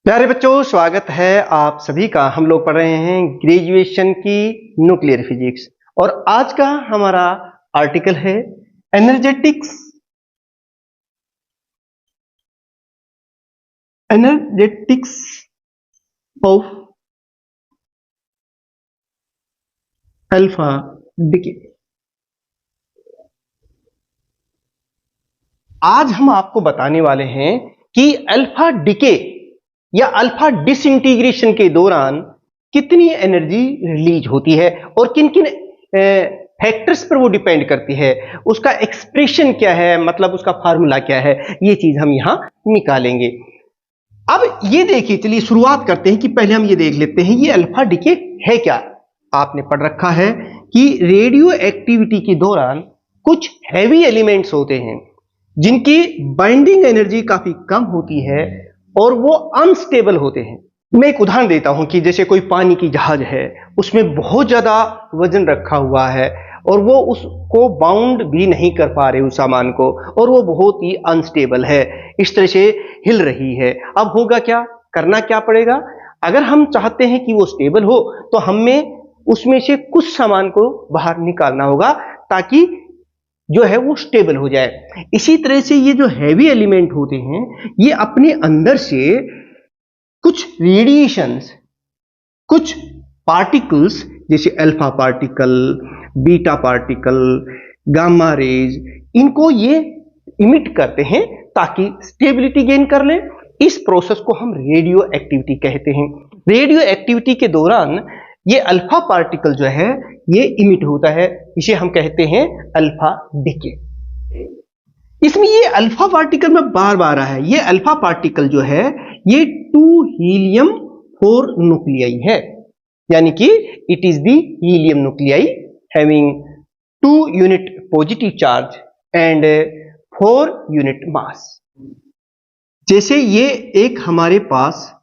प्यारे बच्चों, स्वागत है आप सभी का। हम लोग पढ़ रहे हैं ग्रेजुएशन की न्यूक्लियर फिजिक्स और आज का हमारा आर्टिकल है एनर्जेटिक्स ऑफ अल्फा डिके। आज हम आपको बताने वाले हैं कि अल्फा डिके या अल्फा डिसइंटीग्रेशन के दौरान कितनी एनर्जी रिलीज होती है और किन किन फैक्टर्स पर वो डिपेंड करती है, उसका एक्सप्रेशन क्या है, मतलब उसका फार्मूला क्या है, ये चीज हम यहां निकालेंगे। अब ये देखिए, चलिए शुरुआत करते हैं कि पहले हम ये देख लेते हैं ये अल्फा डिके है क्या। आपने पढ़ रखा है कि रेडियो एक्टिविटी के दौरान कुछ हैवी एलिमेंट्स होते हैं जिनकी बाइंडिंग एनर्जी काफी कम होती है और वो अनस्टेबल होते हैं। मैं एक उदाहरण देता हूं कि जैसे कोई पानी की जहाज है, उसमें बहुत ज्यादा वजन रखा हुआ है और वो उसको बाउंड भी नहीं कर पा रहे उस सामान को, और वो बहुत ही अनस्टेबल है, इस तरह से हिल रही है। अब होगा क्या, करना क्या पड़ेगा? अगर हम चाहते हैं कि वो स्टेबल हो तो हमें उसमें से कुछ सामान को बाहर निकालना होगा ताकि जो है वो स्टेबल हो जाए। इसी तरह से ये जो हैवी एलिमेंट होते हैं ये अपने अंदर से कुछ रेडिएशंस, कुछ पार्टिकल्स जैसे alpha particle, beta particle, gamma rays, इनको ये इमिट करते हैं ताकि स्टेबिलिटी गेन कर ले। इस प्रोसेस को हम रेडियो एक्टिविटी कहते हैं। रेडियो एक्टिविटी के दौरान ये अल्फा पार्टिकल जो है ये इमिट होता है, इसे हम कहते हैं अल्फा डिके। इसमें ये अल्फा पार्टिकल में बार बार आया है, ये अल्फा पार्टिकल जो है ये 2 हीलियम 4 न्यूक्लियाई है, यानी कि it is the helium nuclei having 2 unit positive charge and 4 unit mass. जैसे ये एक हमारे पास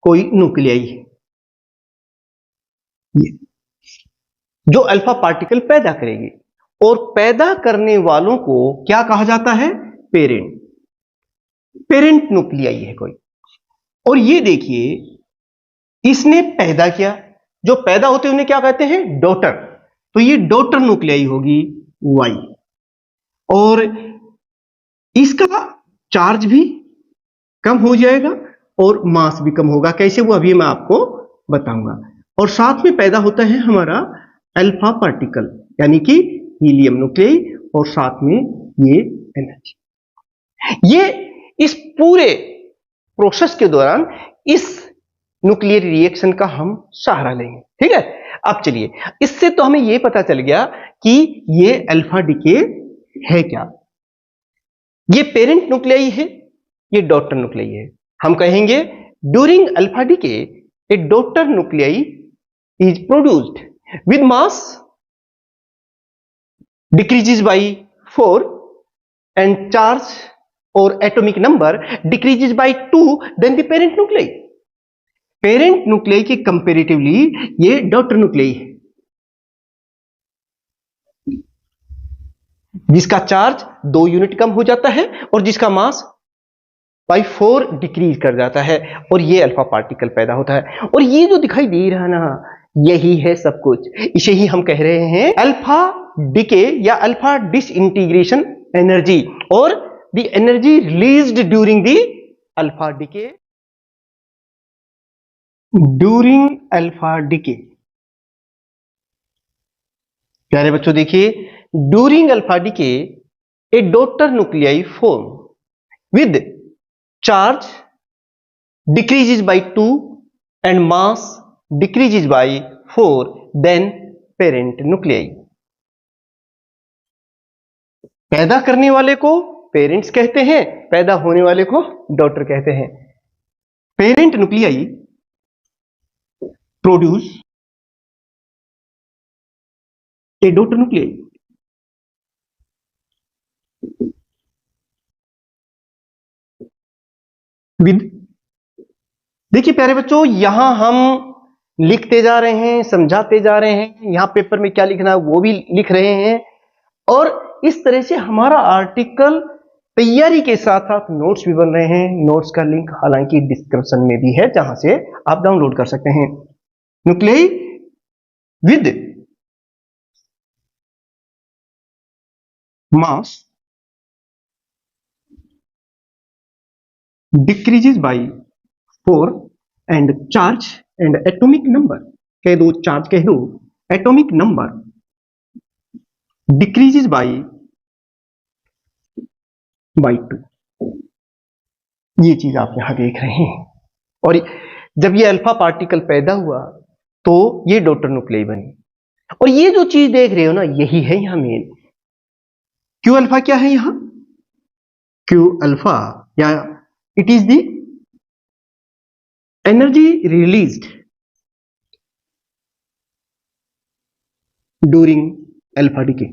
कोई न्यूक्लियाई है जो अल्फा पार्टिकल पैदा करेगी, और पैदा करने वालों को क्या कहा जाता है? पेरेंट न्यूक्लियाई है कोई। और ये देखिए इसने पैदा किया, जो पैदा होते हैं उन्हें क्या कहते हैं? डॉटर। तो ये डॉटर न्यूक्लियाई होगी वाई, और इसका चार्ज भी कम हो जाएगा और मास भी कम होगा। कैसे, वो अभी मैं आपको बताऊंगा। और साथ में पैदा होता है हमारा अल्फा पार्टिकल यानी कि हीलियम न्यूक्लियाई, और साथ में ये एनर्जी। ये इस पूरे प्रोसेस के दौरान इस न्यूक्लियर रिएक्शन का हम सहारा लेंगे, ठीक है। अब चलिए, इससे तो हमें ये पता चल गया कि ये अल्फा डिके है क्या। ये पेरेंट न्यूक्लियाई है, ये डॉटर न्यूक्लियाई है। हम कहेंगे during alpha decay A daughter nuclei is produced with mass decreases by 4 and charge or atomic number decreases by 2 than the parent nuclei. Parent nuclei के comparatively ये daughter nuclei है जिसका charge 2 unit कम हो जाता है और जिसका मास by 4 डिक्रीज कर जाता है, और ये अल्फा पार्टिकल पैदा होता है। और ये जो दिखाई दे रहा है ना, यही है सब कुछ। इसे ही हम कह रहे हैं अल्फा डिके या अल्फा डिसइंटीग्रेशन एनर्जी, और the energy released during the alpha decay. During alpha decay, प्यारे बच्चों देखिए, during alpha decay A daughter nuclei form with charge decreases by 2 and mass decreases by 4 then parent nuclei. पैदा करने वाले को parents कहते हैं, पैदा होने वाले को डॉटर कहते हैं। Parent nuclei produce a daughter nuclei with, देखिए प्यारे बच्चों, यहां हम लिखते जा रहे हैं, समझाते जा रहे हैं, यहां पेपर में क्या लिखना है वो भी लिख रहे हैं, और इस तरह से हमारा आर्टिकल तैयारी के साथ साथ नोट्स भी बन रहे हैं। नोट्स का लिंक हालांकि डिस्क्रिप्शन में भी है, जहां से आप डाउनलोड कर सकते हैं। Nuclei with mass decreases by 4 and charge and atomic number, कह दो चार्ज कह दो, एटॉमिक नंबर डिक्रीजेस बाय 2। ये चीज आप यहां देख रहे हैं। और जब ये अल्फा पार्टिकल पैदा हुआ तो ये डॉटर न्यूक्लियाई बनी। और ये जो चीज देख रहे हो ना, यही है यहां मेन। क्यू अल्फा क्या है यहां? क्यू अल्फा या it is the energy released during alpha decay.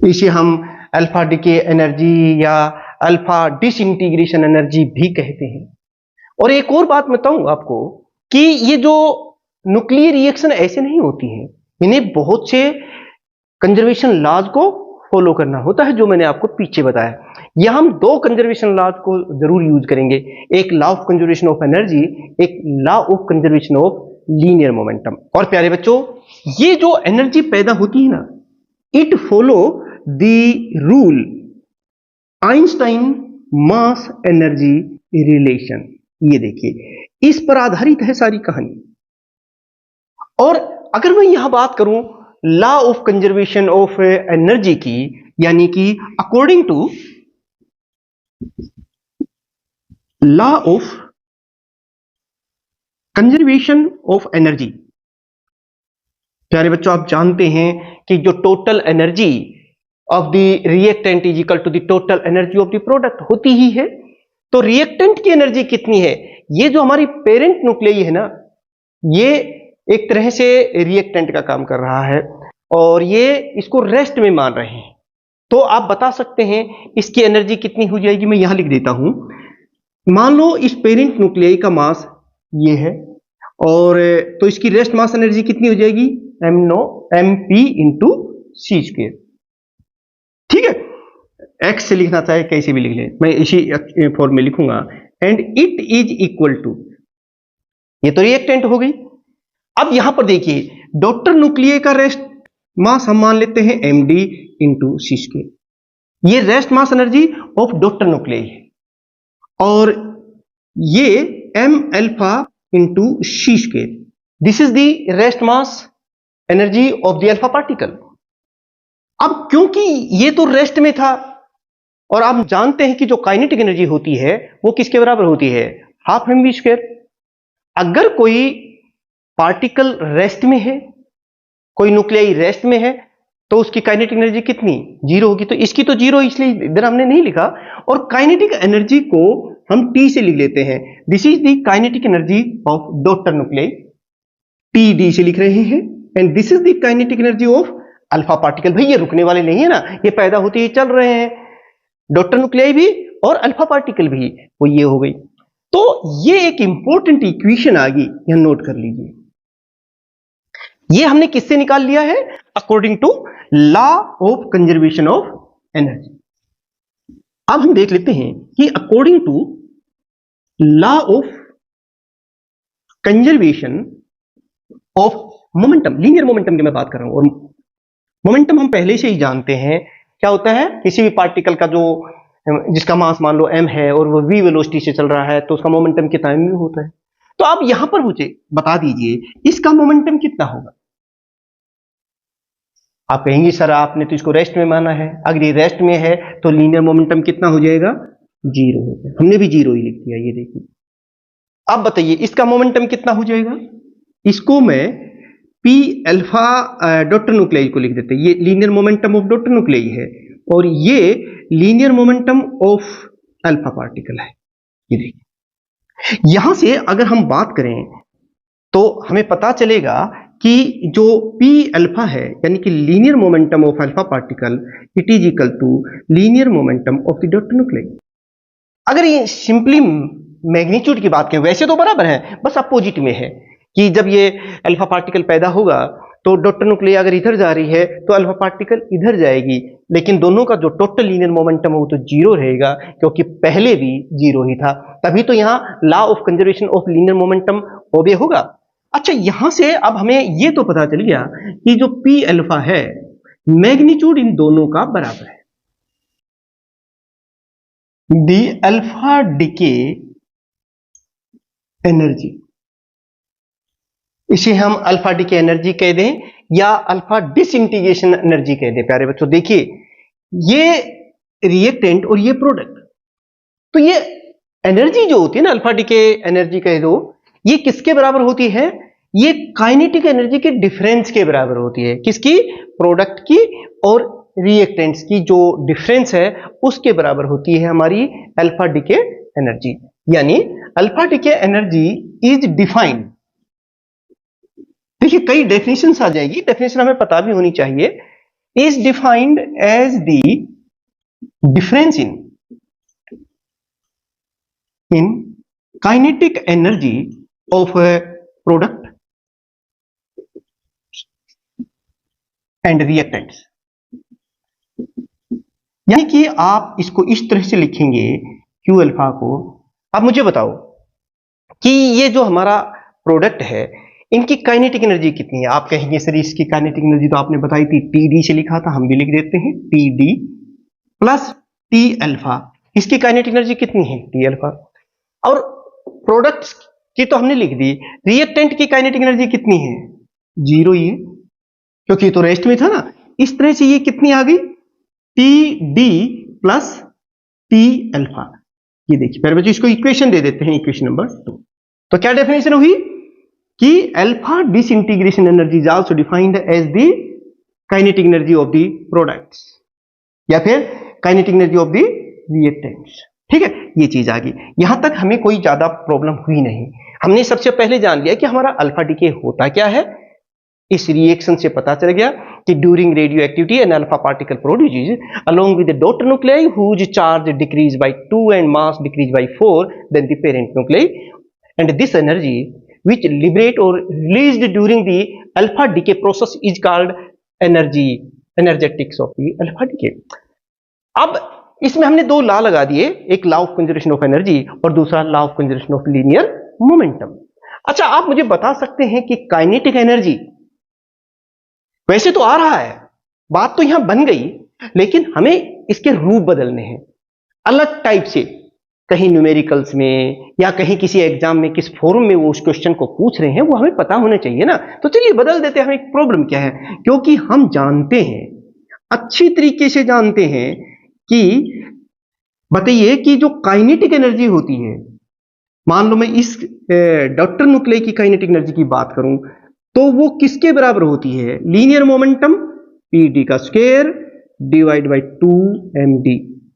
इसे हम अल्फा डिके एनर्जी या अल्फा डिसइंटीग्रेशन एनर्जी भी कहते हैं। और एक और बात बताऊं आपको कि ये जो न्यूक्लियर रिएक्शन ऐसे नहीं होती हैं, इन्हें बहुत से कंजर्वेशन लॉज को फॉलो करना होता है, जो मैंने आपको पीछे बताया। यह हम दो कंजर्वेशन लॉज को जरूर यूज करेंगे, एक law of conservation of energy, एक law of conservation of linear momentum. और प्यारे बच्चों, ये जो एनर्जी पैदा होती है ना, it follow the rule Einstein mass energy relation. ये देखिए, इस पर आधारित है सारी कहानी। और अगर मैं यहां बात करूं law of conservation of energy की, यानी कि according to law of conservation of energy, प्यारे बच्चों आप जानते हैं कि जो total energy of the reactant is equal to the total energy of the product होती ही है। तो रिएक्टेंट की एनर्जी कितनी है? ये जो हमारी पेरेंट न्यूक्लियाई है ना, ये एक तरह से रिएक्टेंट का काम कर रहा है और ये इसको रेस्ट में मान रहे हैं। तो आप बता सकते हैं इसकी एनर्जी कितनी हो जाएगी? मैं यहां लिख देता हूं। मान लो इस पेरेंट न्यूक्लियाई का मास ये है, और तो इसकी रेस्ट मास एनर्जी कितनी हो जाएगी? mp into C square. ठीक है, एक्स से लिखना चाहे कैसे भी लिख ले, मैं इसी फॉर्म में लिखूंगा। And it is equal to, ये तो रिएक्टेंट हो गई। अब यहां पर देखिए, डॉटर न्यूक्लियाई का रेस्ट मास हम मान लेते हैं md इंटू सी स्क्वायर। ये rest mass energy of daughter nuclei है, और ये m alpha into C square, this is the rest mass energy of the alpha particle. अब क्योंकि ये तो रेस्ट में था, और आप जानते हैं कि जो काइनेटिक एनर्जी होती है वो किसके बराबर होती है? Half mv square. अगर कोई पार्टिकल रेस्ट में है, कोई न्यूक्लियाई रेस्ट में है, तो उसकी काइनेटिक एनर्जी कितनी? 0 होगी। तो इसकी तो 0, इसलिए इधर हमने नहीं लिखा। और काइनेटिक एनर्जी को हम T से लिख लेते हैं। This is the kinetic energy of daughter nuclei, TD से लिख रहे हैं। And this is the kinetic energy of alpha particle. भाई ये रुकने वाले नहीं है ना, ये पैदा होते ही चल रहे हैं, डॉटर न्यूक्लियाई भी और अल्फा पार्टिकल भी। वो ये हो गई। तो ये एक इंपॉर्टेंट इक्वेशन आ गई, यहां नोट कर लीजिए। ये हमने किससे निकाल लिया है? According to law of conservation of energy. अब हम देख लेते हैं कि according to law of conservation of momentum, linear momentum की मैं बात कर रहा हूं। और मोमेंटम हम पहले से ही जानते हैं क्या होता है। किसी भी पार्टिकल का जो जिसका मास मान लो m है और वो v वेलोसिटी से चल रहा है, तो उसका मोमेंटम कितना m होता है। तो आप यहां पर मुझे बता दीजिए इसका मोमेंटम कितना होगा। आप कहेंगे सर आपने तो इसको रेस्ट में माना है, अगर ये रेस्ट में है तो लीनियर मोमेंटम कितना हो जाएगा? 0 हो जाएगा। हमने भी 0 ही लिख दिया, ये देखिए। अब बताइए इसका मोमेंटम कितना हो जाएगा? इसको मैं P अल्फा डॉटर न्यूक्लियाई को लिख देते हैं। ये linear momentum of daughter nuclei है, और ये linear momentum of alpha particle है। ये देखिए, यहां से अगर हम बात करें तो हमें पता चलेगा कि जो P अल्फा है, यानी कि linear momentum of alpha particle, it is equal to linear momentum of the daughter nuclei. अगर ये सिंपली मैग्नीट्यूड की बात करें, वैसे तो बराबर है, बस अपोजिट में है कि जब ये अल्फा पार्टिकल पैदा होगा तो डॉटर न्यूक्लियई अगर इधर जा रही है तो अल्फा पार्टिकल इधर जाएगी, लेकिन दोनों का जो टोटल लीनियर मोमेंटम है वो तो जीरो रहेगा, क्योंकि पहले भी जीरो ही था। तभी तो यहां law of conservation of linear momentum obey होगा। अच्छा, यहां से अब हमें ये तो पता चल गया कि जो पी अल्फा है मैग्नीट्यूड इन दोनों का बराबर है। दी अल्फा डिके एनर्जी, इसे हम अल्फा डिके एनर्जी कह दें या अल्फा डिसइंटीग्रेशन एनर्जी कह दें। प्यारे बच्चों देखिए, ये रिएक्टेंट और ये प्रोडक्ट, तो ये एनर्जी जो होती है ना अल्फा डिके एनर्जी कह दो, ये किसके बराबर होती है? ये काइनेटिक एनर्जी के डिफरेंस के बराबर होती है। किसकी? प्रोडक्ट की और रिएक्टेंट्स की जो डिफरेंस है उसके बराबर होती है हमारी अल्फा डिके एनर्जी। यानी alpha decay energy is defined, देखिए कई डेफिनेशंस आ जाएगी, डेफिनेशन हमें पता भी होनी चाहिए। Is defined as the difference in kinetic energy of product and reactants. यानी कि आप इसको इस तरह से लिखेंगे क्यू अल्फा को। अब मुझे बताओ कि ये जो हमारा प्रोडक्ट है इनकी काइनेटिक एनर्जी कितनी है? आप कहेंगे सर इसकी काइनेटिक एनर्जी तो आपने बताई थी, टी डी से लिखा था, हम भी लिख देते हैं T D plus T alpha. इसकी काइनेटिक एनर्जी कितनी है? T alpha. और प्रोडक्ट्स की तो हमने लिख दी, रिएक्टेंट की काइनेटिक एनर्जी कितनी है? जीरो ही है, क्योंकि तो रेस्ट में था ना। इस तरह से ये कितनी आ गई? T D plus T alpha. ये देखिए पहले बच्चों इसको इक्वेशन दे देते हैं, इक्वेशन नंबर 2। तो क्या डेफिनेशन हुई कि alpha disintegration energy is also defined as the kinetic energy of the products या फिर kinetic energy of the reactants. ठीक है, ये चीज आ गई। यहां तक हमें कोई ज्यादा प्रॉब्लम हुई नहीं। हमने सबसे पहले जान लिया कि हमारा अल्फा डिके होता क्या है। इस रिएक्शन से पता चल गया कि during radioactivity an alpha particle produces along with the daughter nuclei whose charge decrease by 2 and mass decrease by 4 then the parent nuclei, and this energy which liberate or released during the alpha decay process is called energetics of the alpha decay। अब इसमें हमने दो law लगा दिए, एक law of conservation of energy और दूसरा law of conservation of linear momentum. अच्छा, आप मुझे बता सकते हैं कि काइनेटिक एनर्जी वैसे तो आ रहा है, बात तो यहां बन गई, लेकिन हमें इसके रूप बदलने हैं अलग टाइप से। कहीं न्यूमेरिकल्स में या कहीं किसी एग्जाम में किस फॉर्म में वो उस क्वेश्चन को पूछ रहे हैं वो हमें पता होना चाहिए ना। तो चलिए बदल देते हैं। हमें प्रॉब्लम क्या है? क्योंकि हम जानते हैं, अच्छी तरीके से जानते हैं कि बताइए कि जो काइनेटिक एनर्जी होती है, मान लो मैं इस डॉटर न्यूक्लियई की काइनेटिक एनर्जी की बात करूं तो वो किसके बराबर होती है? लीनियर मोमेंटम पी डी का स्क्वायर डिवाइड बाई 2md।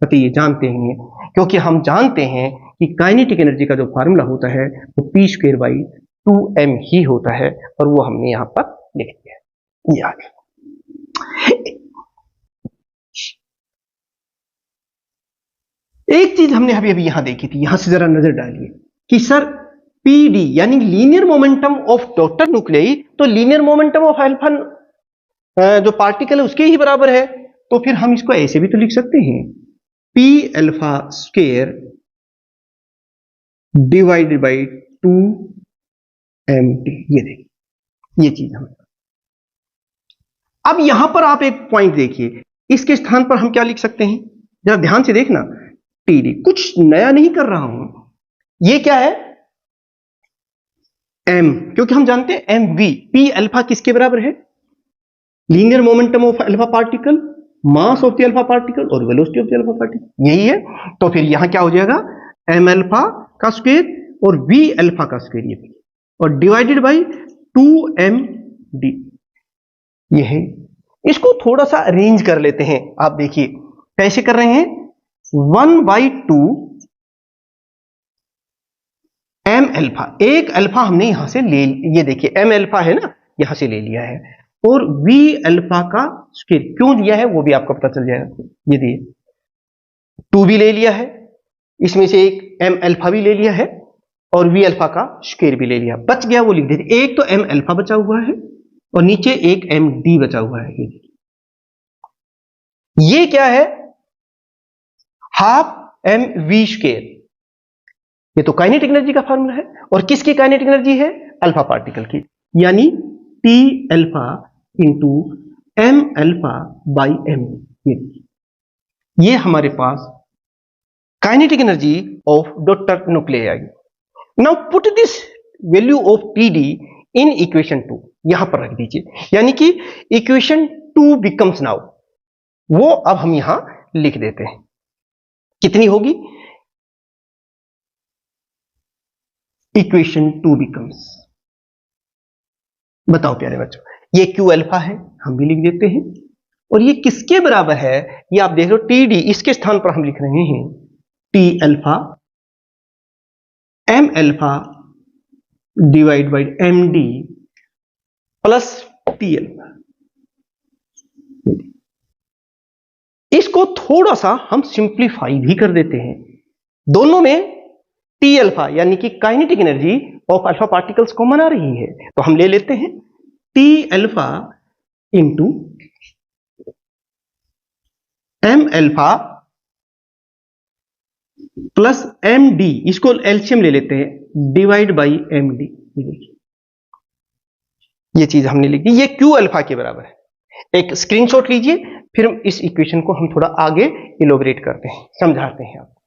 बताइए, जानते हैं, क्योंकि हम जानते हैं कि काइनेटिक एनर्जी का जो फार्मूला होता है वो पी स्क्वायर बाई 2m ही होता है, और वो हमने यहां पर लिख दिया। ये आ गया। एक चीज हमने अभी अभी यहां देखी थी, यहां से जरा नजर डालिए कि सर पी डी यानी लीनियर मोमेंटम ऑफ डॉटर न्यूक्लियई, तो लीनियर मोमेंटम ऑफ अल्फा जो पार्टिकल है उसके ही बराबर है। तो फिर हम इसको ऐसे भी तो लिख सकते हैं, P alpha square divided by 2md। ये देखिए, ये चीज हमें। अब यहां पर आप एक पॉइंट देखिए, इसके स्थान पर हम क्या लिख सकते हैं? जरा ध्यान से देखना, टीडी, कुछ नया नहीं कर रहा हूं। ये क्या है? m, क्योंकि हम जानते हैं एम वी। पी अल्फा किसके बराबर है? Linear momentum of alpha particle, mass of the alpha particle और velocity of the alpha particle, यही है। तो फिर यहां क्या हो जाएगा? एम अल्फा का स्क्वायर और वी अल्फा का स्क्वायर, ये और डिवाइडेड बाई 2md। ये है। इसको थोड़ा सा अरेंज कर लेते हैं। आप देखिए कैसे कर रहे हैं, 1/2 एम अल्फा, एक अल्फा हमने यहां से ले, ये देखिए एम अल्फा है ना, यहां से ले लिया है, और वी अल्फा का स्क्वायर क्यों दिया है वो भी आपको पता चल जाएगा। ये दिए 2 भी ले लिया है, इसमें से एक एम अल्फा भी ले लिया है और वी अल्फा का स्क्वायर भी ले लिया, बच गया वो लिख देते। एक तो एम अल्फा बचा हुआ है और नीचे एक md बचा हुआ है। ये क्या है? Half mv square. ये तो काइनेटिक एनर्जी का फार्मूला है, और किसकी काइनेटिक एनर्जी है? अल्फा पार्टिकल की, यानी T alpha into m alpha by m। ये हमारे पास kinetic energy of daughter nuclei आ गई। Now put this value of TD in equation 2, यहां पर रख दीजिए, यानी कि इक्वेशन 2 बिकम्स नाउ, वो अब हम यहां लिख देते हैं। कितनी होगी? इक्वेशन 2 बिकम्स, बताओ प्यारे बच्चों, ये Q अल्फा है, हम भी लिख देते हैं, और ये किसके बराबर है? ये आप देख लो TD, इसके स्थान पर हम लिख रहे हैं T alpha m alpha divide by md plus T alpha. इसको थोड़ा सा हम सिंप्लीफाई भी कर देते हैं, दोनों में T अल्फा यानी कि kinetic energy of alpha particles common आ रही है, तो हम ले लेते हैं T alpha into m alpha plus md, इसको एलसीएम ले लेते हैं, डिवाइड बाई md। ये चीज हमने लिख दी, ये Q अल्फा के बराबर है। एक स्क्रीनशॉट लीजिए, फिर इस इक्वेशन को हम थोड़ा आगे इलोबरेट करते हैं, समझाते हैं आपको।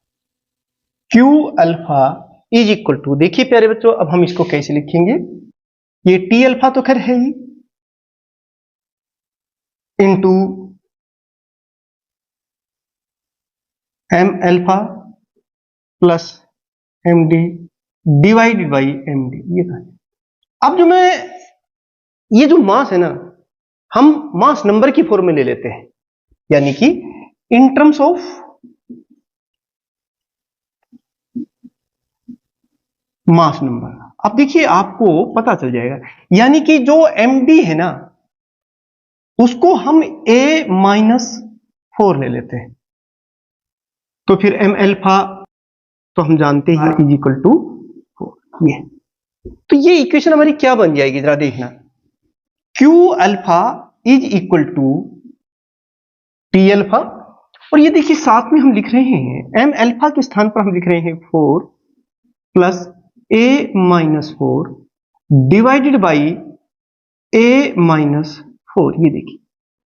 Q alpha is equal to, देखिए प्यारे बच्चों, अब हम इसको कैसे लिखेंगे? ये T अल्फा तो खैर है ही, into m alpha plus md divided by md। ये था। अब जो मैं, ये जो मास है ना, हम मास नंबर की फॉर्म में ले लेते हैं, यानी कि in terms of mass number. अब देखिए आपको पता चल जाएगा, यानी कि जो md है ना, उसको हम a-4 ले लेते हैं, तो फिर m अल्फा तो हम जानते हैं इज इक्वल टू 4। ये तो ये इक्वेशन हमारी क्या बन जाएगी, जरा देखना। Q alpha is equal to T alpha, और ये देखिए साथ में हम लिख रहे हैं m अल्फा के स्थान पर हम लिख रहे हैं 4 plus a-4 divided by a-4। ये देखिए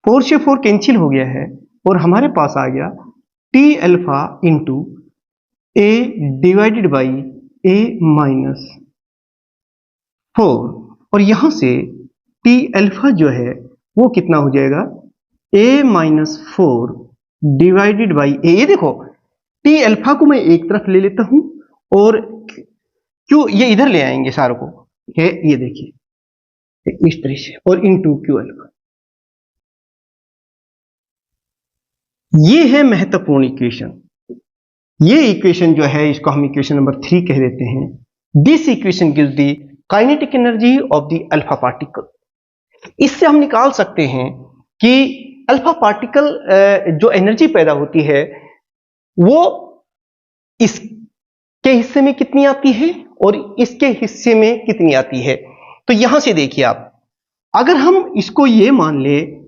4 से 4 कैंसिल हो गया है, और हमारे पास आ गया T alpha into a divided by a-4, और यहां से T अल्फा जो है वो कितना हो जाएगा? a-4 divided by a। ये देखो T अल्फा को मैं एक तरफ ले लेता हूं, और क्यों ये इधर ले आएंगे सारों को, ये देखिए इस तरह से, और इनटू Q अल्फा। ये है महत्वपूर्ण इक्वेशन। ये इक्वेशन जो है, इसको हम इक्वेशन नंबर 3 कह देते हैं। This equation gives the kinetic energy of the alpha particle. इससे हम निकाल सकते हैं कि अल्फा पार्टिकल जो एनर्जी पैदा होती है वो इसके हिस्से में कितनी आती है और इसके हिस्से में कितनी आती है। तो यहां से देखिए आप, अगर हम इसको ये मान ले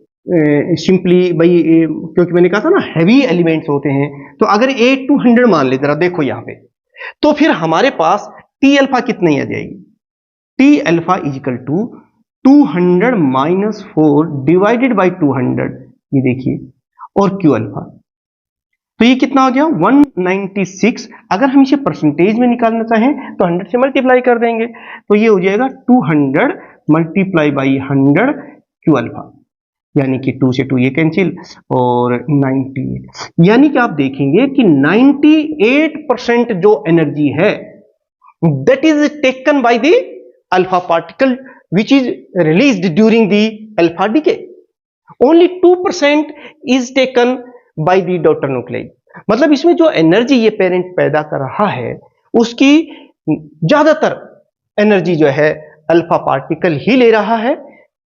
सिंपली भाई, क्योंकि मैंने कहा था ना हैवी एलिमेंट्स होते हैं, तो अगर A200 मान ले, जरा देखो यहां पे, तो फिर हमारे पास T अल्फा कितनी आ जाएगी? T alpha is equal to 200 minus 4 divided by 200, ये देखिए, और Q अल्फा, तो ये कितना आ गया? 196। अगर हम इसे परसेंटेज में निकालना चाहें तो 100 से मल्टीप्लाई कर देंगे, तो ये हो जाएगा 200 मल्टीप्लाई बाई 100 Q अल्फा, यानी कि 2 से 2 ये कैंसिल, और 98, यानी कि आप देखेंगे कि 98% जो एनर्जी है that is taken by the alpha particle which is released during the alpha decay. Only 2% is taken by the daughter nuclei. मतलब इसमें जो एनर्जी ये पेरेंट पैदा कर रहा है उसकी ज्यादातर एनर्जी जो है अल्फा पार्टिकल ही ले रहा है,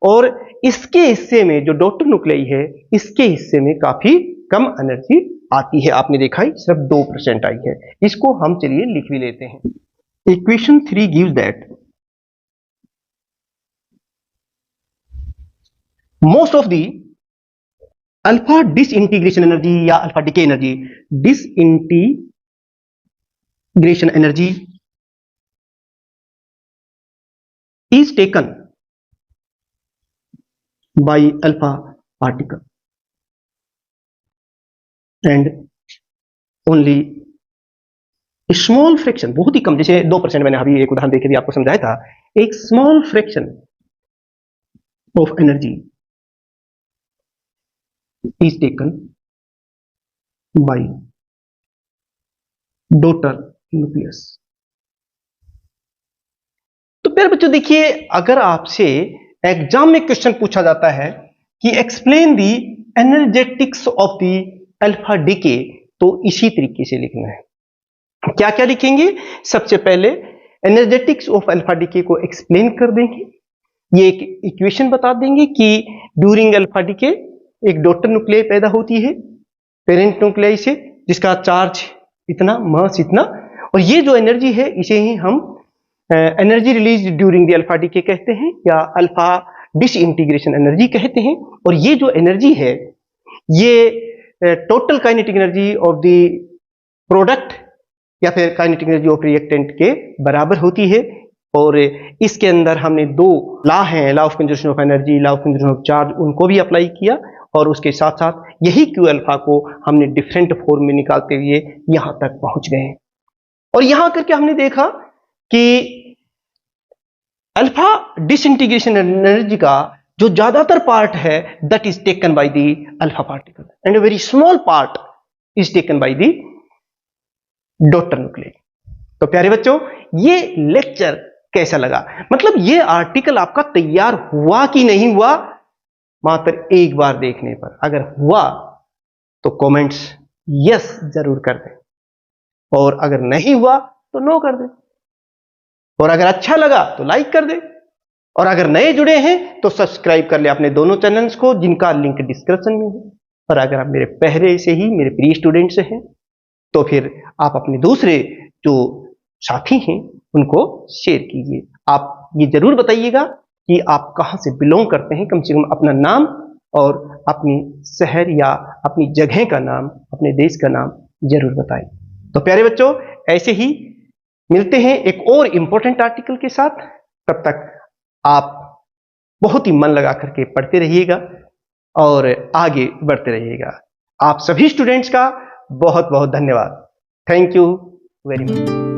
और इसके हिस्से में जो डॉटर न्यूक्लियाई है इसके हिस्से में काफी कम एनर्जी आती है। आपने देखा ही सिर्फ 2% आई है। इसको हम चलिए लिख भी लेते हैं। Equation 3 gives that most of the alpha disintegration energy या alpha decay energy, disintegration energy is taken by alpha particle and only small fraction, बहुत ही कम, जैसे 2%, मैंने अभी एक उदाहरण देके भी आपको समझाया था, एक small fraction of energy is taken by daughter nucleus. तो प्यारे बच्चों देखिए, अगर आपसे एग्जाम में क्वेश्चन पूछा जाता है कि explain the energetics of the alpha decay, तो इसी तरीके से लिखना है। क्या क्या लिखेंगे? सबसे पहले एनर्जेटिक्स ऑफ अल्फा डिके को एक्सप्लेन कर देंगे, ये एक इक्वेशन बता देंगे कि ड्यूरिंग अल्फा डिके एक डॉटर न्यूक्लियाई पैदा होती है पेरेंट न्यूक्लियाई से, जिसका चार्ज इतना, मास इतना, और ये जो एनर्जी है इसे ही हम energy release during the alpha decay कहते हैं या अल्फा डिसइंटीग्रेशन एनर्जी कहते हैं। और ये जो एनर्जी है ये total kinetic energy of the product या फिर काइनेटिक एनर्जी ऑफ रिएक्टेंट के बराबर होती है। और इसके अंदर हमने दो लॉ हैं, law of conservation of energy, law of conservation of charge, उनको भी अप्लाई किया, और उसके साथ साथ यही क्यू अल्फा को हमने डिफरेंट फॉर्म में निकालते हुए यहां तक पहुंच गए। और यहां करके हमने देखा कि अल्फा डिसइंटीग्रेशन एनर्जी का जो ज्यादातर पार्ट है that is taken by the alpha particle and a very small part is taken by the daughter nuclei. तो प्यारे बच्चों, ये लेक्चर कैसा लगा? मतलब ये आर्टिकल आपका तैयार हुआ कि नहीं हुआ, मात्र एक बार देखने पर, अगर हुआ तो कमेंट्स यस जरूर कर दें, और अगर नहीं हुआ तो नो कर दें, और अगर अच्छा लगा तो लाइक कर दें, और अगर नए जुड़े हैं तो सब्सक्राइब कर ले अपने दोनों चैनल्स को, जिनका लिंक डिस्क्रिप्शन में है। और अगर आप मेरे पहले से ही मेरे प्रिय स्टूडेंट्स हैं तो फिर आप अपने दूसरे जो साथी हैं उनको शेयर कीजिए। आप ये जरूर बताइएगा कि आप कहां से बिलोंग करते हैं, कम से कम अपना नाम और अपनी शहर या अपनी जगह का नाम, अपने देश का नाम जरूर बताएं। तो प्यारे बच्चों, ऐसे ही मिलते हैं एक और इंपॉर्टेंट आर्टिकल के साथ। तब तक आप बहुत ही मन लगा करके पढ़ते रहिएगा और आगे बढ़ते रहिएगा। आप सभी स्टूडेंट्स का बहुत बहुत धन्यवाद। Thank you very much.